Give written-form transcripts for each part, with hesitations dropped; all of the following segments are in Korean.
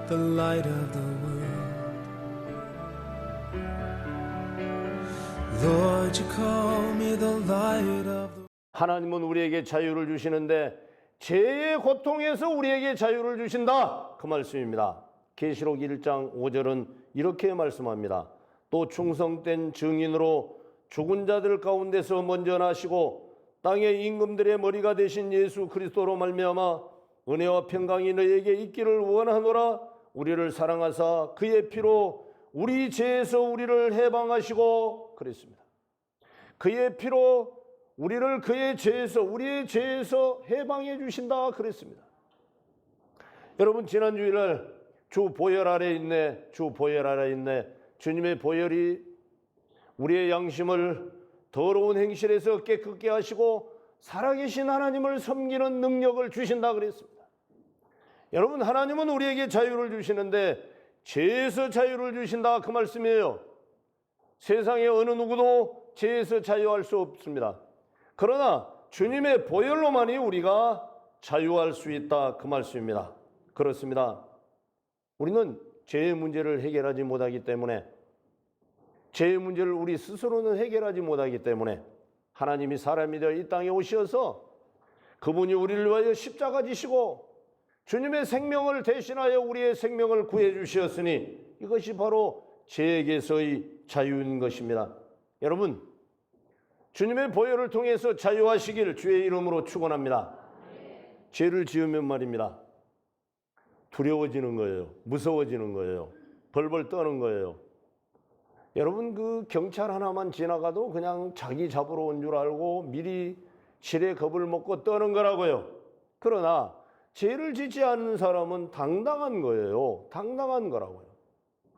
the light of the world. Lord, you call me the light of the 하나님은 우리에게 자유를 주시는데 죄의 고통에서 우리에게 자유를 주신다. 그 말씀입니다. 계시록 1장 5절은 이렇게 말씀합니다. 또 충성된 증인으로 죽은 자들 가운데서 먼저 나시고 땅의 임금들의 머리가 되신 예수 그리스도로 말미암아 은혜와 평강이 너희에게 있기를 원하노라. 우리를 사랑하사 그의 피로 우리 죄에서 우리를 해방하시고 그랬습니다. 그의 피로 우리를 그의 죄에서 우리의 죄에서 해방해 주신다 그랬습니다. 여러분 지난 주일날 주 보혈 아래 있네, 주 보혈 아래 있네. 주님의 보혈이 우리의 양심을 더러운 행실에서 깨끗게 하시고 살아계신 하나님을 섬기는 능력을 주신다 그랬습니다. 여러분 하나님은 우리에게 자유를 주시는데 죄에서 자유를 주신다 그 말씀이에요. 세상에 어느 누구도 죄에서 자유할 수 없습니다. 그러나 주님의 보혈로만이 우리가 자유할 수 있다 그 말씀입니다. 그렇습니다. 우리는 죄의 문제를 해결하지 못하기 때문에 죄의 문제를 우리 스스로는 해결하지 못하기 때문에 하나님이 사람이 되어 이 땅에 오셔서 그분이 우리를 위하여 십자가 지시고 주님의 생명을 대신하여 우리의 생명을 구해 주셨으니 이것이 바로 죄에게서의 자유인 것입니다. 여러분 주님의 보혈을 통해서 자유하시길 주의 이름으로 축원합니다. 죄를 지으면 말입니다. 두려워지는 거예요. 무서워지는 거예요. 벌벌 떠는 거예요. 여러분 그 경찰 하나만 지나가도 그냥 자기 잡으러 온 줄 알고 미리 지레 겁을 먹고 떠는 거라고요. 그러나 죄를 짓지 않는 사람은 당당한 거예요. 당당한 거라고요.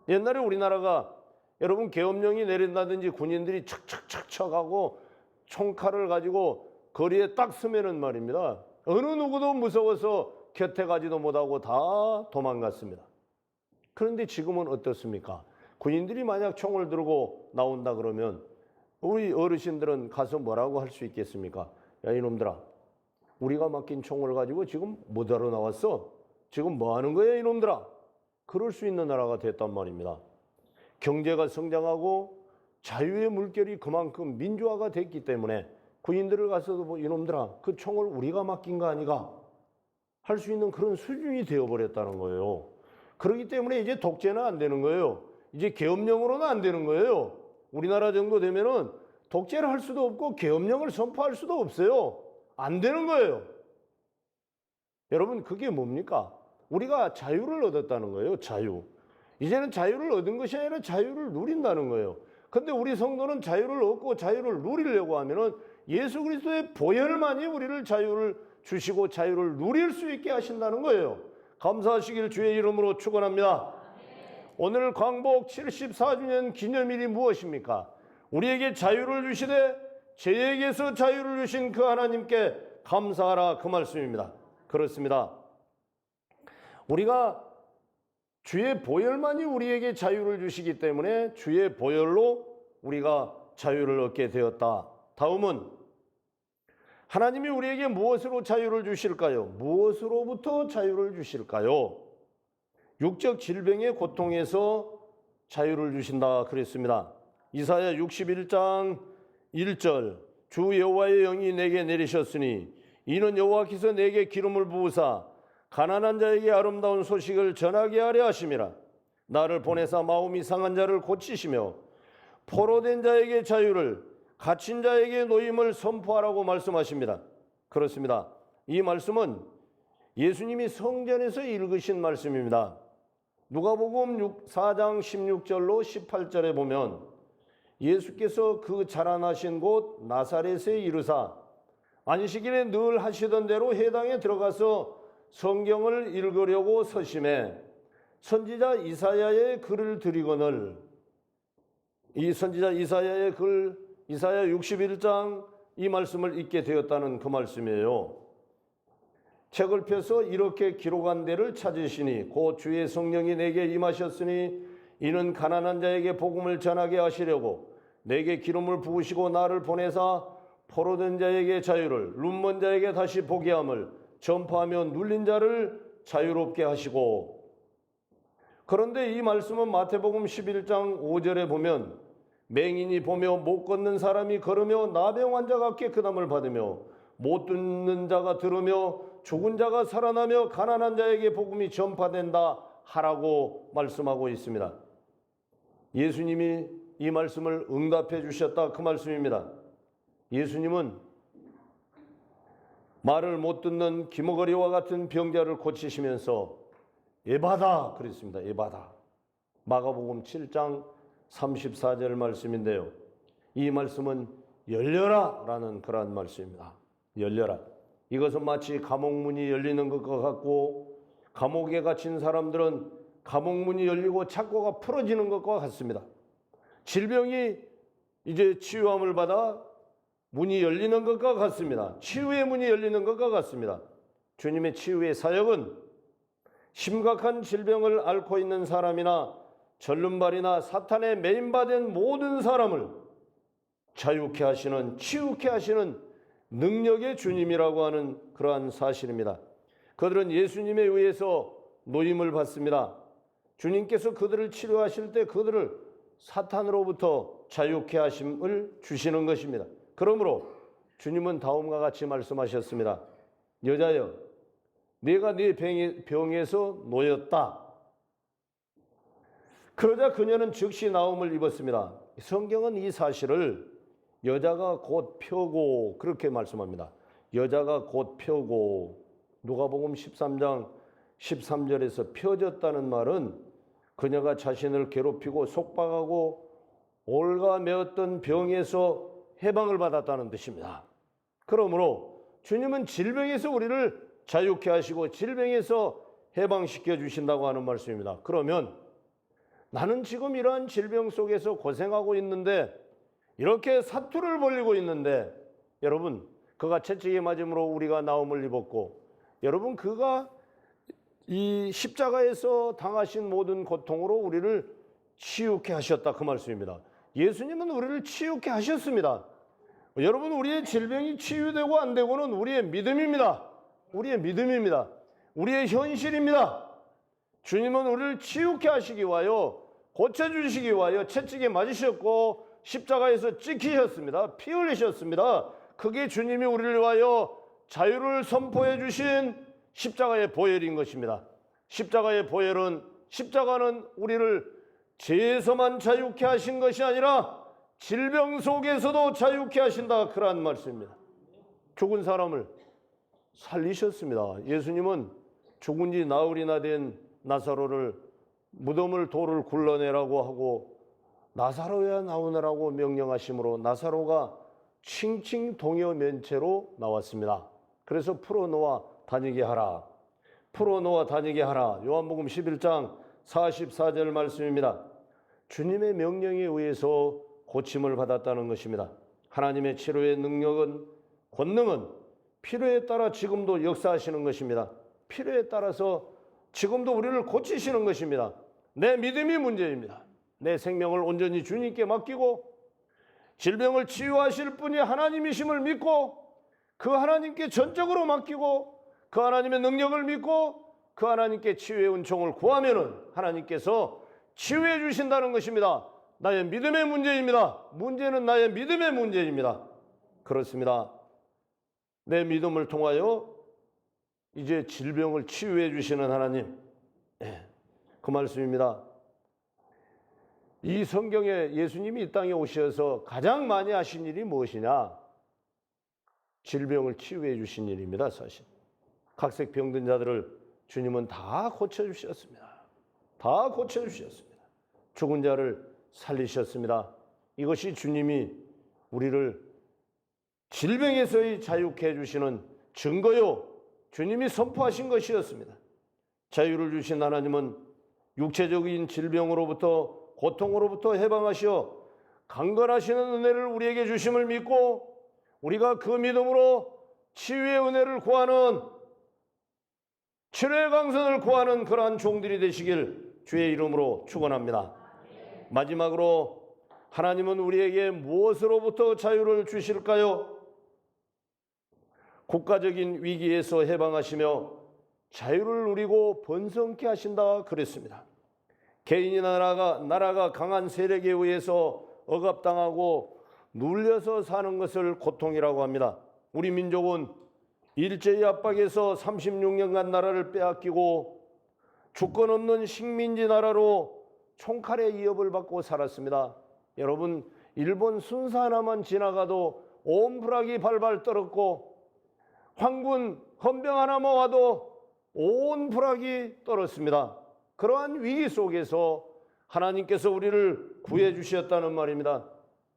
옛날에 우리나라가 여러분 계엄령이 내린다든지 군인들이 척척척척 하고 총칼을 가지고 거리에 딱 서면은 말입니다. 어느 누구도 무서워서 곁에 가지도 못하고 다 도망갔습니다. 그런데 지금은 어떻습니까? 군인들이 만약 총을 들고 나온다 그러면 우리 어르신들은 가서 뭐라고 할 수 있겠습니까? 야 이놈들아, 우리가 맡긴 총을 가지고 지금 뭐하러 나왔어? 지금 뭐 하는 거야 이놈들아? 그럴 수 있는 나라가 됐단 말입니다. 경제가 성장하고 자유의 물결이 그만큼 민주화가 됐기 때문에 군인들을 가서도 뭐 이놈들아 그 총을 우리가 맡긴 거 아니가? 할 수 있는 그런 수준이 되어버렸다는 거예요. 그렇기 때문에 이제 독재는 안 되는 거예요. 이제 계엄령으로는 안 되는 거예요. 우리나라 정도 되면은 독재를 할 수도 없고 계엄령을 선포할 수도 없어요. 안 되는 거예요. 여러분 그게 뭡니까? 우리가 자유를 얻었다는 거예요. 자유. 이제는 자유를 얻은 것이 아니라 자유를 누린다는 거예요. 근데 우리 성도는 자유를 얻고 자유를 누리려고 하면은 예수 그리스도의 보혈만이 우리를 자유를 주시고 자유를 누릴 수 있게 하신다는 거예요. 감사하시길 주의 이름으로 축원합니다. 오늘 광복 74주년 기념일이 무엇입니까? 우리에게 자유를 주시되 죄에게서 자유를 주신 그 하나님께 감사하라 그 말씀입니다. 그렇습니다. 우리가 주의 보혈만이 우리에게 자유를 주시기 때문에 주의 보혈로 우리가 자유를 얻게 되었다. 다음은 하나님이 우리에게 무엇으로 자유를 주실까요? 무엇으로부터 자유를 주실까요? 육적 질병의 고통에서 자유를 주신다 그랬습니다. 이사야 61장 1절 주 여호와의 영이 내게 내리셨으니 이는 여호와께서 내게 기름을 부으사 가난한 자에게 아름다운 소식을 전하게 하려 하심이라. 나를 보내사 마음이 상한 자를 고치시며 포로된 자에게 자유를 갇힌 자에게 노임을 선포하라고 말씀하십니다. 그렇습니다. 이 말씀은 예수님이 성전에서 읽으신 말씀입니다. 누가복음 4장 16절로 18절에 보면 예수께서 그 자라나신 곳 나사렛에 이르사 안식일에 늘 하시던 대로 회당에 들어가서 성경을 읽으려고 서심해 선지자 이사야의 글을 드리거늘. 이 선지자 이사야의 글 이사야 61장 이 말씀을 읽게 되었다는 그 말씀이에요. 책을 펴서 이렇게 기록한 데를 찾으시니 곧 주의 성령이 내게 임하셨으니 이는 가난한 자에게 복음을 전하게 하시려고 내게 기름을 부으시고 나를 보내사 포로된 자에게 자유를 눈먼 자에게 다시 보게 함을 전파하며 눌린 자를 자유롭게 하시고. 그런데 이 말씀은 마태복음 11장 5절에 보면 맹인이 보며 못 걷는 사람이 걸으며 나병 환자가 깨끗함을 받으며 못 듣는 자가 들으며 죽은 자가 살아나며 가난한 자에게 복음이 전파된다 하라고 말씀하고 있습니다. 예수님이 이 말씀을 응답해 주셨다 그 말씀입니다. 예수님은 말을 못 듣는 기머거리와 같은 병자를 고치시면서 에바다 그랬습니다. 에바다. 마가복음 7장 34절 말씀인데요. 이 말씀은 열려라 라는 그러한 말씀입니다. 열려라. 이것은 마치 감옥문이 열리는 것과 같고 감옥에 갇힌 사람들은 감옥문이 열리고 착고가 풀어지는 것과 같습니다. 질병이 이제 치유함을 받아 문이 열리는 것과 같습니다. 치유의 문이 열리는 것과 같습니다. 주님의 치유의 사역은 심각한 질병을 앓고 있는 사람이나 절름발이나 사탄에 매인받은 모든 사람을 자유케 하시는, 치유케 하시는 능력의 주님이라고 하는 그러한 사실입니다. 그들은 예수님에 의해서 노임을 받습니다. 주님께서 그들을 치료하실 때 그들을 사탄으로부터 자유케 하심을 주시는 것입니다. 그러므로 주님은 다음과 같이 말씀하셨습니다. 여자여, 네가 네 병에서 놓였다. 그러자 그녀는 즉시 나음을 입었습니다. 성경은 이 사실을 여자가 곧 펴고 그렇게 말씀합니다. 여자가 곧 펴고 누가복음 13장 13절에서 펴졌다는 말은 그녀가 자신을 괴롭히고 속박하고 올가매었던 병에서 해방을 받았다는 뜻입니다. 그러므로 주님은 질병에서 우리를 자유케 하시고 질병에서 해방시켜 주신다고 하는 말씀입니다. 그러면 나는 지금 이러한 질병 속에서 고생하고 있는데 이렇게 사투를 벌이고 있는데 여러분 그가 채찍에 맞음으로 우리가 나음을 입었고 여러분 그가 이 십자가에서 당하신 모든 고통으로 우리를 치유케 하셨다 그 말씀입니다. 예수님은 우리를 치유케 하셨습니다. 여러분 우리의 질병이 치유되고 안 되고는 우리의 믿음입니다. 우리의 믿음입니다. 우리의 현실입니다. 주님은 우리를 치유케 하시기 위하여 고쳐주시기 위하여 채찍에 맞으셨고 십자가에서 찍히셨습니다. 피 흘리셨습니다. 그게 주님이 우리를 위하여 자유를 선포해 주신 십자가의 보혈인 것입니다. 십자가의 보혈은 십자가는 우리를 죄에서만 자유케 하신 것이 아니라 질병 속에서도 자유케 하신다 그러한 말씀입니다. 죽은 사람을 살리셨습니다. 예수님은 죽은 지 나흘이나 된 나사로를 무덤을 돌을 굴러내라고 하고 나사로야 나오느라고 명령하심으로 나사로가 칭칭 동여맨 채로 나왔습니다. 그래서 풀어놓아 다니게 하라. 풀어놓아 다니게 하라. 요한복음 11장 44절 말씀입니다. 주님의 명령에 의해서 고침을 받았다는 것입니다. 하나님의 치료의 능력은 권능은 필요에 따라 지금도 역사하시는 것입니다. 필요에 따라서 지금도 우리를 고치시는 것입니다. 내 믿음이 문제입니다. 내 생명을 온전히 주님께 맡기고 질병을 치유하실 분이 하나님이심을 믿고 그 하나님께 전적으로 맡기고 그 하나님의 능력을 믿고 그 하나님께 치유의 은총을 구하면은 하나님께서 치유해 주신다는 것입니다. 나의 믿음의 문제입니다. 문제는 나의 믿음의 문제입니다. 그렇습니다. 내 믿음을 통하여 이제 질병을 치유해 주시는 하나님, 그 말씀입니다. 이 성경에 예수님이 이 땅에 오셔서 가장 많이 하신 일이 무엇이냐? 질병을 치유해 주신 일입니다. 사실 각색 병든 자들을 주님은 다 고쳐주셨습니다. 다 고쳐주셨습니다. 죽은 자를 살리셨습니다. 이것이 주님이 우리를 질병에서의 자유케 해주시는 증거요 주님이 선포하신 것이었습니다. 자유를 주신 하나님은 육체적인 질병으로부터 고통으로부터 해방하시어 강건하시는 은혜를 우리에게 주심을 믿고 우리가 그 믿음으로 치유의 은혜를 구하는 치료의 강선을 구하는 그러한 종들이 되시길 주의 이름으로 축원합니다. 마지막으로 하나님은 우리에게 무엇으로부터 자유를 주실까요? 국가적인 위기에서 해방하시며 자유를 누리고 번성케 하신다 그랬습니다. 개인이나 나라가 강한 세력에 의해서 억압당하고 눌려서 사는 것을 고통이라고 합니다. 우리 민족은 일제의 압박에서 36년간 나라를 빼앗기고 주권 없는 식민지 나라로 총칼의 위협을 받고 살았습니다. 여러분, 일본 순사 하나만 지나가도 온 불악이 발발 떨었고 황군 헌병 하나만 와도 온 불악이 떨었습니다. 그러한 위기 속에서 하나님께서 우리를 구해 주셨다는 말입니다.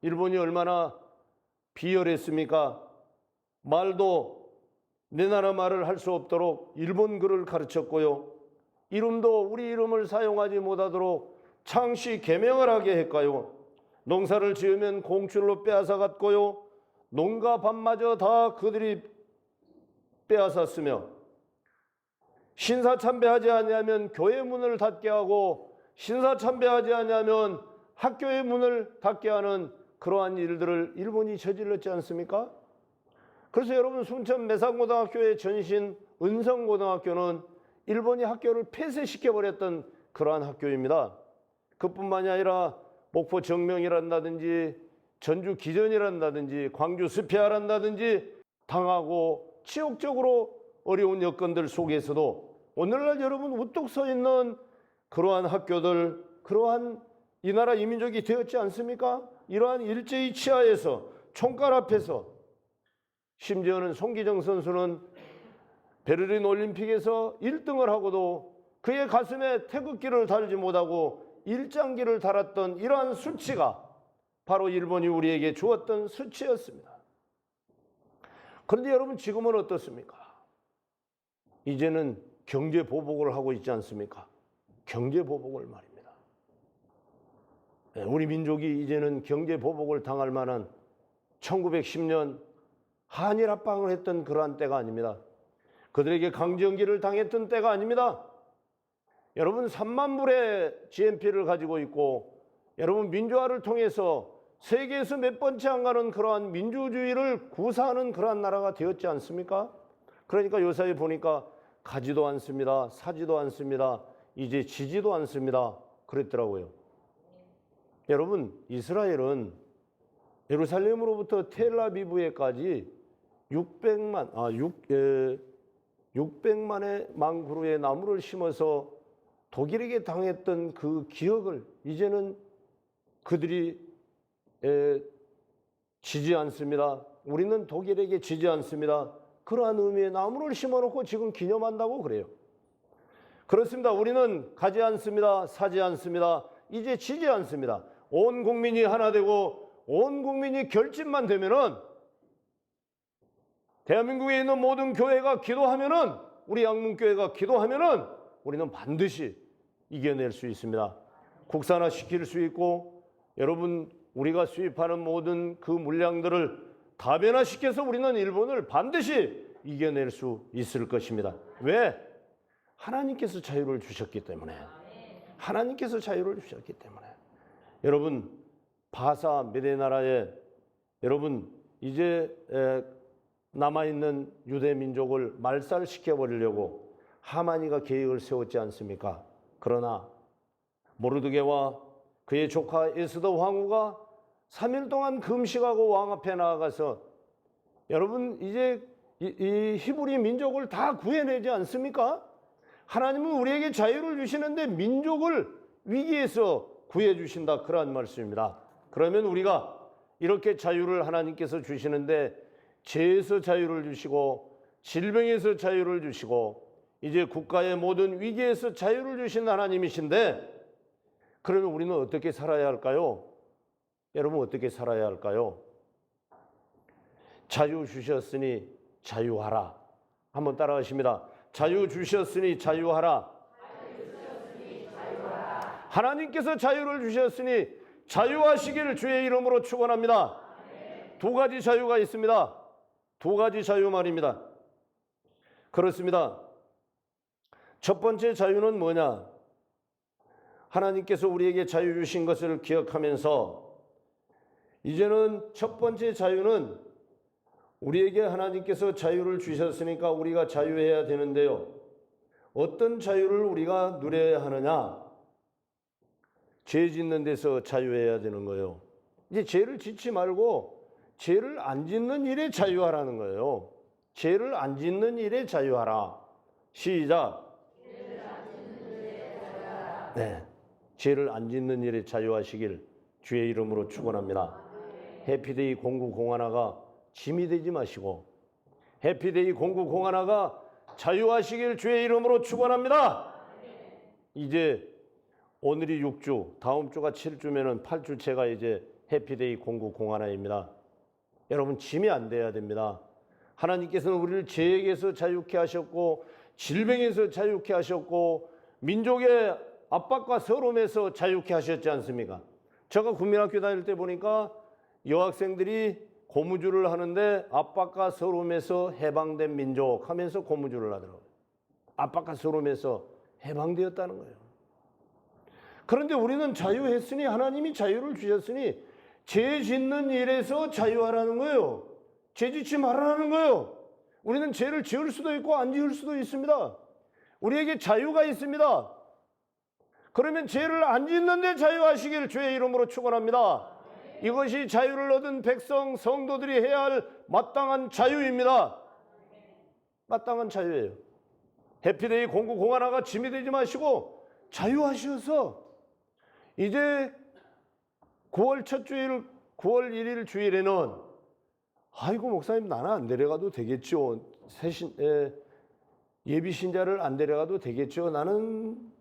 일본이 얼마나 비열했습니까? 말도 내 나라 말을 할 수 없도록 일본 글을 가르쳤고요. 이름도 우리 이름을 사용하지 못하도록 창시 계명을 하게 했고요. 농사를 지으면 공출로 빼앗아 갔고요. 농가 밭마저 다 그들이 빼앗았으며 신사참배하지 아니하면 교회 문을 닫게 하고 신사참배하지 아니하면 학교의 문을 닫게 하는 그러한 일들을 일본이 저질렀지 않습니까? 그래서 여러분, 순천 매산고등학교의 전신 은성고등학교는 일본이 학교를 폐쇄시켜버렸던 그러한 학교입니다. 그뿐만이 아니라 목포 정명이란다든지 전주 기전이란다든지 광주 스페아란다든지 당하고 치욕적으로 어려운 여건들 속에서도 오늘날 여러분 우뚝 서 있는 그러한 학교들, 그러한 이 나라 이민족이 되었지 않습니까? 이러한 일제의 치하에서 총칼 앞에서, 심지어는 송기정 선수는 베를린 올림픽에서 1등을 하고도 그의 가슴에 태극기를 달지 못하고 일장기를 달았던 이러한 수치가 바로 일본이 우리에게 주었던 수치였습니다. 그런데 여러분, 지금은 어떻습니까? 이제는 경제 보복을 하고 있지 않습니까? 경제 보복을 말입니다. 우리 민족이 이제는 경제 보복을 당할 만한 1910년 한일 합방을 했던 그러한 때가 아닙니다. 그들에게 강점기를 당했던 때가 아닙니다. 여러분, 3만 불의 GNP를 가지고 있고 여러분, 민주화를 통해서 세계에서 몇 번째 안 가는 그러한 민주주의를 구사하는 그러한 나라가 되었지 않습니까? 그러니까 요사이 보니까 가지도 않습니다. 사지도 않습니다. 이제 지지도 않습니다. 그랬더라고요. 여러분, 이스라엘은 예루살렘으로부터 텔아비브에까지 600만의 망구루의 나무를 심어서 독일에게 당했던 그 기억을 이제는 그들이 지지 않습니다. 우리는 독일에게 지지 않습니다. 그러한 의미의 나무를 심어놓고 지금 기념한다고 그래요. 그렇습니다. 우리는 가지 않습니다. 사지 않습니다. 이제 지지 않습니다. 온 국민이 하나 되고 온 국민이 결집만 되면은, 대한민국에 있는 모든 교회가 기도하면은, 우리 양문교회가 기도하면은 우리는 반드시 이겨낼 수 있습니다. 국산화시킬 수 있고, 여러분, 우리가 수입하는 모든 그 물량들을 다변화시켜서 우리는 일본을 반드시 이겨낼 수 있을 것입니다. 왜? 하나님께서 자유를 주셨기 때문에. 하나님께서 자유를 주셨기 때문에. 여러분, 바사 메대 나라에 여러분 이제 남아있는 유대 민족을 말살시켜 버리려고 하만이가 계획을 세웠지 않습니까? 그러나 모르드게와 그의 조카 에스더 왕후가 3일 동안 금식하고 왕 앞에 나아가서, 여러분, 이제 이 히브리 민족을 다 구해내지 않습니까? 하나님은 우리에게 자유를 주시는데 민족을 위기에서 구해주신다, 그러한 말씀입니다. 그러면 우리가 이렇게 자유를 하나님께서 주시는데 죄에서 자유를 주시고 질병에서 자유를 주시고 이제 국가의 모든 위기에서 자유를 주신 하나님이신데, 그러면 우리는 어떻게 살아야 할까요? 여러분, 어떻게 살아야 할까요? 자유 주셨으니 자유하라. 한번 따라하십니다. 자유 주셨으니 자유하라. 하나님께서 자유를 주셨으니 자유하시기를 주의 이름으로 축원합니다. 두 가지 자유가 있습니다. 두 가지 자유 말입니다. 그렇습니다. 첫 번째 자유는 뭐냐? 하나님께서 우리에게 자유 주신 것을 기억하면서, 이제는 첫 번째 자유는 우리에게 하나님께서 자유를 주셨으니까 우리가 자유해야 되는데요. 어떤 자유를 우리가 누려야 하느냐? 죄 짓는 데서 자유해야 되는 거예요. 이제 죄를 짓지 말고 죄를 안 짓는 일에 자유하라는 거예요. 죄를 안 짓는 일에 자유하라. 시작. 네, 죄를 안 짓는 일에 자유하시길 주의 이름으로 축원합니다. 해피데이 공구 공하나가 짐이 되지 마시고 해피데이 공구 공하나가 자유하시길 주의 이름으로 축원합니다. 이제 오늘이 6주, 다음 주가 7주면은 8주째가 이제 해피데이 공구 공하나입니다. 여러분 짐이 안 돼야 됩니다. 하나님께서는 우리를 죄에게서 자유케 하셨고 질병에서 자유케 하셨고 민족의 압박과 서름에서 자유케 하셨지 않습니까? 제가 국민학교 다닐 때 보니까 여학생들이 고무줄을 하는데 압박과 서름에서 해방된 민족 하면서 고무줄을 하더라고요. 압박과 서름에서 해방되었다는 거예요. 그런데 우리는 자유했으니 하나님이 자유를 주셨으니 죄 짓는 일에서 자유하라는 거예요. 죄 짓지 말라는 거예요. 우리는 죄를 지을 수도 있고 안 지을 수도 있습니다. 우리에게 자유가 있습니다. 그러면 죄를 안 짓는데 자유하시길 주의 이름으로 축원합니다. 이것이 자유를 얻은 백성 성도들이 해야 할 마땅한 자유입니다. 마땅한 자유예요. 해피데이 공구 공하나가 짐이 되지 마시고 자유하셔서 이제 9월 첫 주일 9월 1일 주일에는 아이고 목사님 나는 안 데려가도 되겠죠. 예비 신자를 안 데려가도 되겠죠. 나는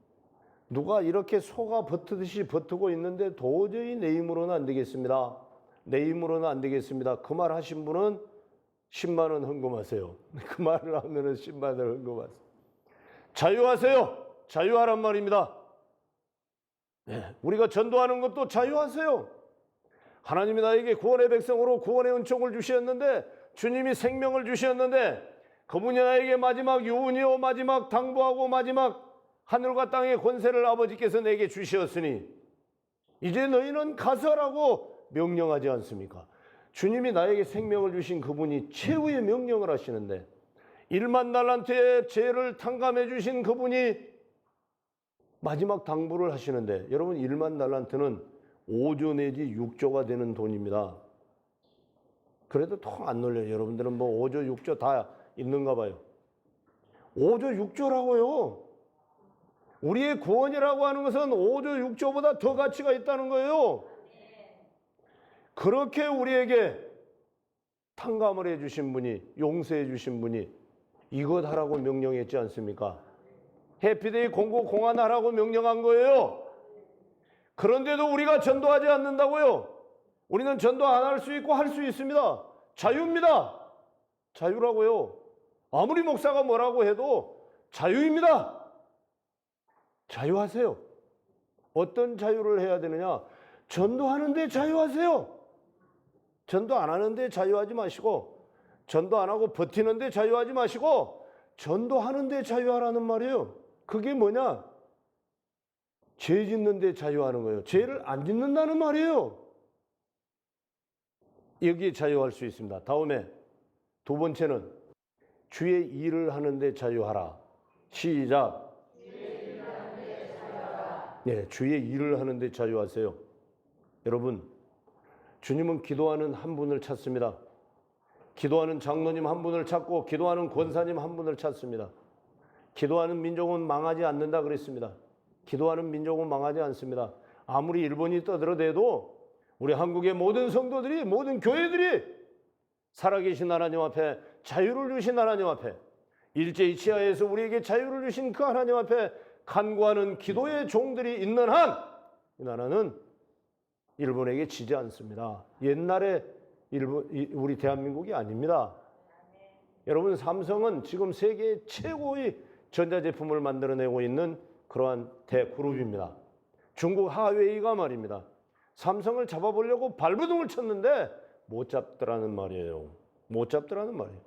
누가 이렇게 소가 버티듯이 버티고 있는데 도저히 내 힘으로는 안 되겠습니다. 내 힘으로는 안 되겠습니다. 그 말 하신 분은 10만 원 헌금하세요. 그 말을 하면은 10만 원 헌금하세요. 자유하세요. 자유하란 말입니다. 네, 우리가 전도하는 것도 자유하세요. 하나님이 나에게 구원의 백성으로 구원의 은총을 주셨는데 주님이 생명을 주셨는데 그분이 나에게 마지막 유언이요 마지막 당부하고 마지막 하늘과 땅의 권세를 아버지께서 내게 주셨으니 이제 너희는 가서라고 명령하지 않습니까? 주님이 나에게 생명을 주신 그분이 최후의 명령을 하시는데 1만 달란트의 죄를 탕감해 주신 그분이 마지막 당부를 하시는데 여러분 1만 달란트는 5조 내지 6조가 되는 돈입니다. 그래도 통 안 놀려요. 여러분들은 뭐 5조 6조 다 있는가 봐요. 5조 6조라고요. 우리의 구원이라고 하는 것은 5조 6조보다 더 가치가 있다는 거예요. 그렇게 우리에게 탕감을 해 주신 분이 용서해 주신 분이 이것 하라고 명령했지 않습니까? 해피데이 공고 공안하라고 명령한 거예요. 그런데도 우리가 전도하지 않는다고요? 우리는 전도 안 할 수 있고 할 수 있습니다. 자유입니다. 자유라고요. 아무리 목사가 뭐라고 해도 자유입니다. 자유하세요. 어떤 자유를 해야 되느냐? 전도하는데 자유하세요. 전도 안 하는데 자유하지 마시고 전도 안 하고 버티는데 자유하지 마시고 전도하는데 자유하라는 말이에요. 그게 뭐냐? 죄 짓는데 자유하는 거예요. 죄를 안 짓는다는 말이에요. 여기에 자유할 수 있습니다. 다음에 두 번째는 주의 일을 하는데 자유하라. 시작. 네, 주의 일을 하는데 자유하세요. 여러분, 주님은 기도하는 한 분을 찾습니다. 기도하는 장로님 한 분을 찾고 기도하는 권사님 한 분을 찾습니다. 기도하는 민족은 망하지 않는다 그랬습니다. 기도하는 민족은 망하지 않습니다. 아무리 일본이 떠들어대도 우리 한국의 모든 성도들이 모든 교회들이 살아계신 하나님 앞에 자유를 주신 하나님 앞에 일제히 치하에서 우리에게 자유를 주신 그 하나님 앞에 간구하는 기도의 종들이 있는 한 이 나라는 일본에게 지지 않습니다. 옛날에 우리 대한민국이 아닙니다. 여러분 삼성은 지금 세계 최고의 전자제품을 만들어내고 있는 그러한 대그룹입니다. 중국 하웨이가 말입니다. 삼성을 잡아보려고 발버둥을 쳤는데 못 잡더라는 말이에요. 못 잡더라는 말이에요.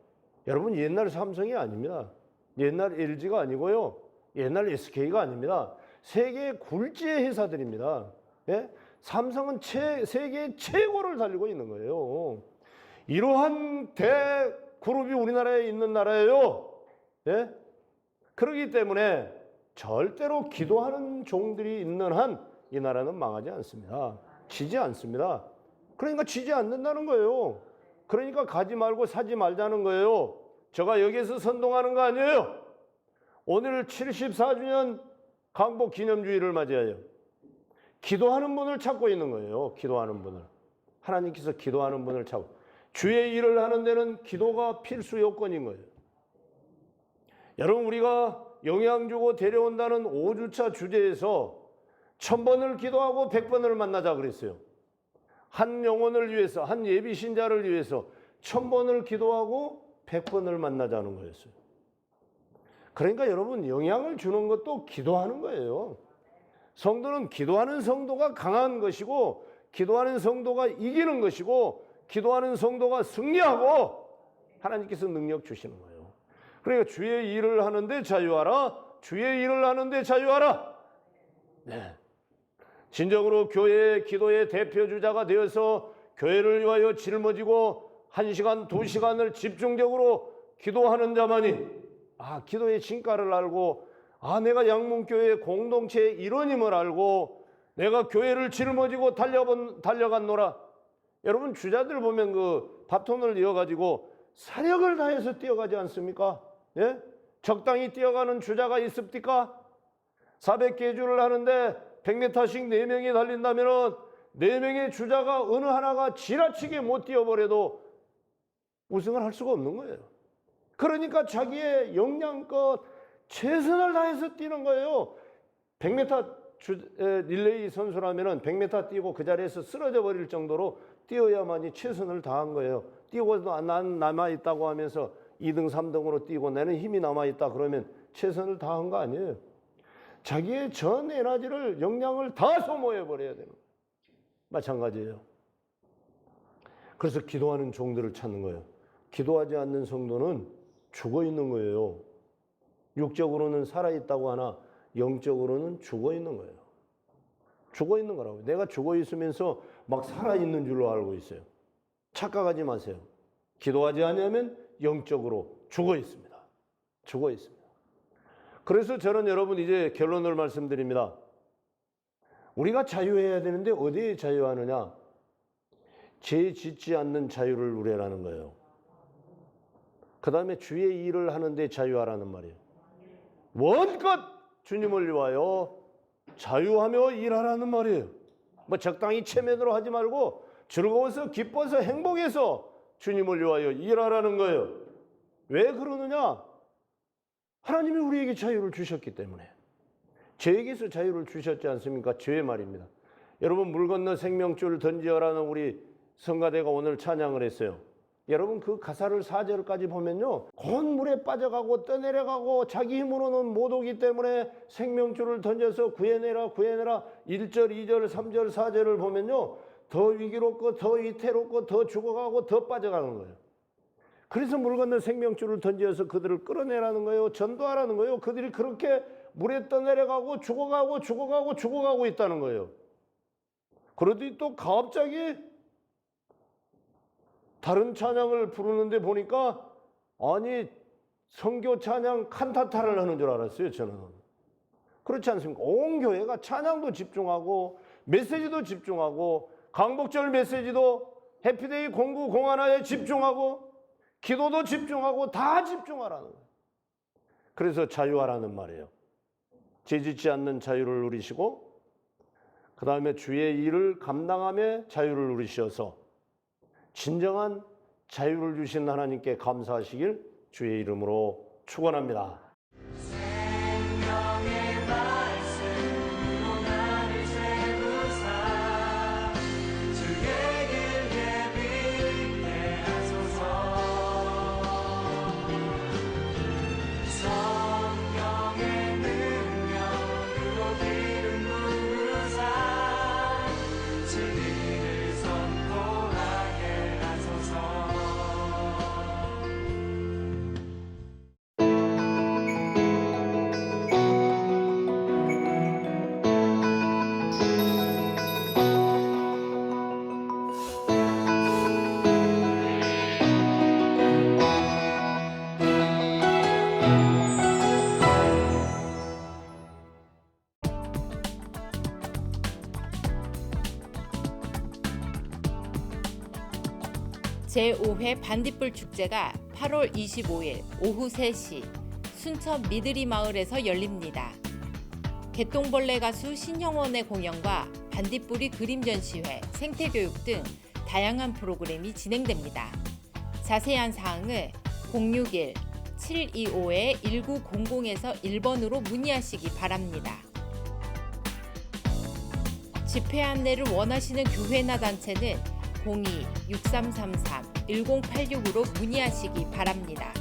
여러분 옛날 삼성이 아닙니다. 옛날 LG가 아니고요. 옛날 SK가 아닙니다. 세계 굴지의 회사들입니다. 예? 삼성은 세계 최고를 달리고 있는 거예요. 이러한 대그룹이 우리나라에 있는 나라예요. 예? 그렇기 때문에 절대로 기도하는 종들이 있는 한 이 나라는 망하지 않습니다. 지지 않습니다. 그러니까 지지 않는다는 거예요. 그러니까 가지 말고 사지 말자는 거예요. 제가 여기에서 선동하는 거 아니에요. 오늘 74주년 강복 기념주의를 맞이하여 기도하는 분을 찾고 있는 거예요. 기도하는 분을. 하나님께서 기도하는 분을 찾고. 주의 일을 하는 데는 기도가 필수 요건인 거예요. 여러분, 우리가 영향 주고 데려온다는 5주차 주제에서 1000번을 기도하고 100번을 만나자 그랬어요. 한 영혼을 위해서, 한 예비 신자를 위해서 1000번을 기도하고 100번을 만나자는 거였어요. 그러니까 여러분, 영향을 주는 것도 기도하는 거예요. 성도는 기도하는 성도가 강한 것이고, 기도하는 성도가 이기는 것이고, 기도하는 성도가 승리하고 하나님께서 능력 주시는 거예요. 그러니까 주의 일을 하는데 자유하라. 주의 일을 하는데 자유하라. 네. 진정으로 교회의 기도의 대표 주자가 되어서 교회를 위하여 짊어지고 1시간, 2시간을 집중적으로 기도하는 자만이 기도의 진가를 알고 내가 양문교회 공동체의 일원임을 알고 내가 교회를 짊어지고 달려갔노라. 여러분, 주자들 보면 그 바톤을 이어가지고 사력을 다해서 뛰어가지 않습니까? 예? 적당히 뛰어가는 주자가 있습니까? 400계주를 하는데 100m씩 4명이 달린다면 4명의 주자가 어느 하나가 지나치게 못 뛰어버려도 우승을 할 수가 없는 거예요. 그러니까 자기의 역량껏 최선을 다해서 뛰는 거예요. 100m 릴레이 선수라면 100m 뛰고 그 자리에서 쓰러져 버릴 정도로 뛰어야만이 최선을 다한 거예요. 뛰고도 난 남아있다고 하면서 2등, 3등으로 뛰고 나는 힘이 남아있다 그러면 최선을 다한 거 아니에요. 자기의 전 에너지를, 역량을 다 소모해버려야 되는 거예요. 마찬가지예요. 그래서 기도하는 종들을 찾는 거예요. 기도하지 않는 성도는 죽어 있는 거예요. 육적으로는 살아있다고 하나 영적으로는 죽어 있는 거예요. 죽어 있는 거라고요. 내가 죽어 있으면서 막 살아있는 줄로 알고 있어요. 착각하지 마세요. 기도하지 않으면 영적으로 죽어 있습니다. 죽어 있습니다. 그래서 저는 여러분 이제 결론을 말씀드립니다. 우리가 자유해야 되는데 어디에 자유하느냐? 죄 짓지 않는 자유를 누리라는 거예요. 그 다음에 주의 일을 하는데 자유하라는 말이에요. 원껏 주님을 위하여 자유하며 일하라는 말이에요. 뭐 적당히 체면으로 하지 말고 즐거워서 기뻐서 행복해서 주님을 위하여 일하라는 거예요. 왜 그러느냐? 하나님이 우리에게 자유를 주셨기 때문에. 죄에게서 자유를 주셨지 않습니까? 죄 말입니다. 여러분, 물 건너 생명줄 던지어라는 우리 성가대가 오늘 찬양을 했어요. 여러분, 그 가사를 4절까지 보면요, 곧 물에 빠져가고 떠내려가고 자기 힘으로는 못 오기 때문에 생명줄을 던져서 구해내라 구해내라. 1절, 2절, 3절, 4절을 보면요, 더 위기롭고 더 위태롭고 더 죽어가고 더 빠져가는 거예요. 그래서 물 건너 생명줄을 던져서 그들을 끌어내라는 거예요. 전도하라는 거예요. 그들이 그렇게 물에 떠내려가고 죽어가고 있다는 거예요. 그러더니 또 갑자기 다른 찬양을 부르는데 보니까 선교 찬양 칸타타를 하는 줄 알았어요. 저는. 그렇지 않습니까? 온 교회가 찬양도 집중하고 메시지도 집중하고 강복절 메시지도 해피데이 공구 공하나에 집중하고 기도도 집중하고 다 집중하라는 거예요. 그래서 자유하라는 말이에요. 죄짓지 않는 자유를 누리시고 그 다음에 주의 일을 감당하며 자유를 누리셔서 진정한 자유를 주신 하나님께 감사하시길 주의 이름으로 축원합니다. 제5회 반딧불 축제가 8월 25일 오후 3시 순천 미드리 마을에서 열립니다. 개똥벌레 가수 신형원의 공연과 반딧불이 그림 전시회, 생태교육 등 다양한 프로그램이 진행됩니다. 자세한 사항을 061-725-1900에서 1번으로 문의하시기 바랍니다. 집회 안내를 원하시는 교회나 단체는 02-6333-1086으로 문의하시기 바랍니다.